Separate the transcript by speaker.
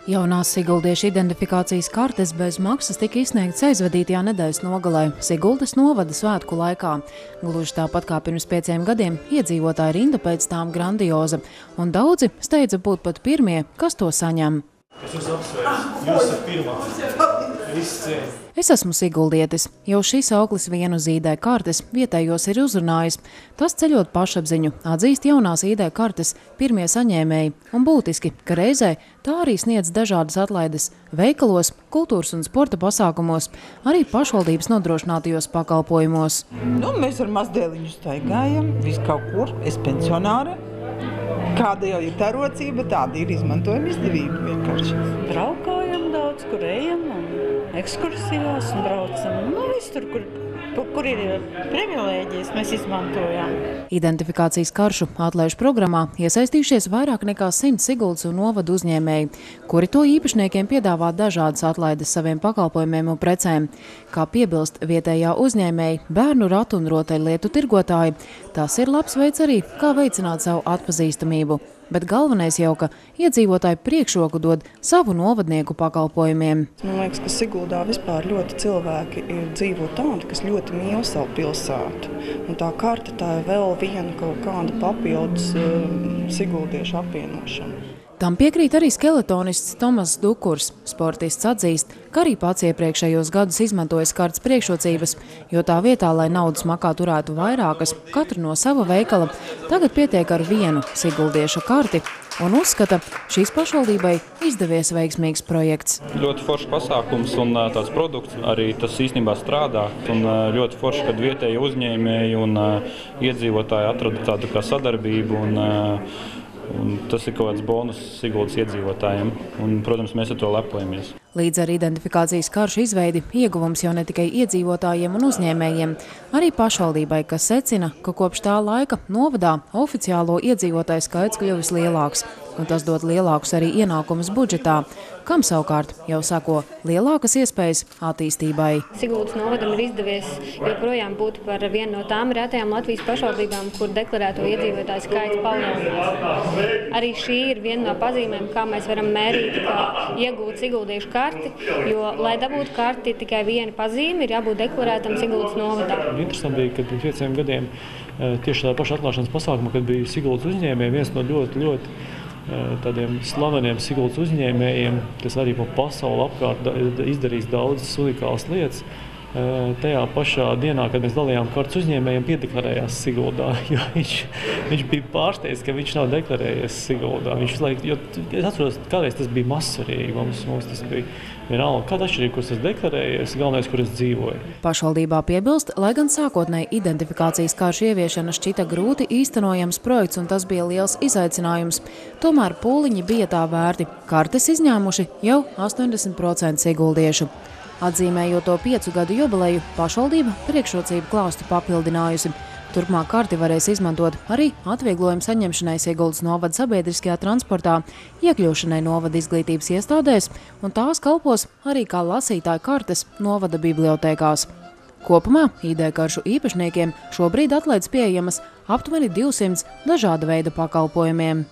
Speaker 1: Jaunās Siguldiešu identifikācijas kartes bez maksas tika izsniegtas aizvadītajā nedēļas nogalē Siguldas novada svētku laikā. Gluži tāpat kā pirms 5 gadiem, iedzīvotāju rinda pēc tām grandioza, un daudzi steidza būt pat pirmie, kas to saņem.
Speaker 2: Es jūs apsveicu, jūs esat pirmā.
Speaker 1: Es esmu siguldietis. Jau šīs auklis vienu uz ID kartes vietējos ir uzrunājis. Tas ceļot pašapziņu, atzīst jaunās ID kartes pirmie saņēmēji, un būtiski, ka reizē tā arī sniedz dažādas atlaides veikalos, kultūras un sporta pasākumos, arī pašvaldības nodrošinātajos pakalpojumos.
Speaker 3: Mēs ar mazdēliņu staigājam, visu kaut kur, es pensionāra. Kāda jau ir tā rocība, tāda ir izmantojama izdevība vienkārši.
Speaker 4: Braukājam daudz, kur ejam, un ekskursijās un braucam. Visur, kur ir privilēģijas, mēs izmantojam.
Speaker 1: Identifikācijas karšu atlaižu programmā iesaistījušies vairāk nekā 100 Siguldas un novadu uzņēmēji, kuri to īpašniekiem piedāvā dažādas atlaides saviem pakalpojumiem un precēm. Kā piebilst vietējā uzņēmēji, bērnu ratu un rotaļlietu tirgotāji, tas ir labs veids arī, kā veicināt savu atpazīstamību. Bet galvenais jau, ka iedzīvotāji priekšroku dod savu novadnieku pakalpojumiem.
Speaker 3: Man liekas, ka Siguldā vispār ļoti cilvēki dzīvo tādi, kas ļoti mīl savu pilsētu. Un tā karta tā ir vēl viena kaut kāda papildus siguldiešu apvienošana.
Speaker 1: Tam piekrīt arī skeletonists Tomas Dukurs. Sportists atzīst, ka arī pats iepriekšējos gadus izmantojas kartes priekšrocības, jo tā vietā, lai naudas makā turētu vairākas, katru no sava veikala, tagad pietiek ar vienu siguldieša karti un uzskata, šīs pašvaldībai izdevies veiksmīgs projekts.
Speaker 5: Ļoti foršs pasākums un tāds produkts, arī tas īstenībā strādā. Un ļoti forši, kad vietēji uzņēmēji un iedzīvotāji atrada tādu kā sadarbību. Un tas ir kaut kāds bonus Siguldas iedzīvotājiem, un, protams, mēs ar to lepojamies.
Speaker 1: Līdz ar identifikācijas karšu izveidi ieguvums jau ne tikai iedzīvotājiem un uzņēmējiem, arī pašvaldībai, kas secina, ka kopš tā laika novadā oficiālo iedzīvotāju skaits kļuvis lielāks, un tas dod lielākus arī ienākumus budžetā, kam savukārt jau sako lielākas iespējas attīstībai.
Speaker 6: Siguldas novadam ir izdevies joprojām būt par vienu no tām retajām Latvijas pašvaldībām, kur deklarēto iedzīvotāju skaits palielinās. Arī šī ir viena no pazīmēm, kā mēs varam mērīt, kā iegūt siguldiešu karti, jo, lai dabūtu karti, tikai viena pazīme ir jābūt deklarētam Siguldas novadā.
Speaker 2: Interesanti bija, kad pirms 5 gadiem tieši tādā paša atklāšanas pasākumā, kad bija Siguldas uzņēmēji, viens no ļoti tādiem slaveniem Siguldas uzņēmējiem, kas arī pa pasauli apkārt izdarīs daudzas unikālas lietas. Tajā pašā dienā, kad mēs dalījām kartes uzņēmējiem, piedeklarējās Siguldā, jo viņš bija pārsteigts, ka viņš nav deklarējies Siguldā. Es atceros, kādreiz tas bija mazsvarīgi, mums tas bija vienalga, kāda atšķirība, kur es deklarējies, galvenais, kur es dzīvoju.
Speaker 1: Pašvaldībā piebilst, lai gan sākotnēji identifikācijas karšu ieviešana šķita grūti īstenojams projekts un tas bija liels izaicinājums, tomēr pūliņi bija tā vērti. Kartes izņēmuši jau 80% siguldiešu. Atzīmējot to 5 gadu jubileju, pašvaldība priekšrocību klāstu papildinājusi. Turpmāk karti varēs izmantot arī atvieglojumu saņemšanai Siguldas novada sabiedriskajā transportā, iekļūšanai novada izglītības iestādēs, un tās kalpos arī kā lasītāju kartes novada bibliotēkās. Kopumā ID karšu īpašniekiem šobrīd atlaides pieejamas aptuveni 200 dažāda veida pakalpojumiem.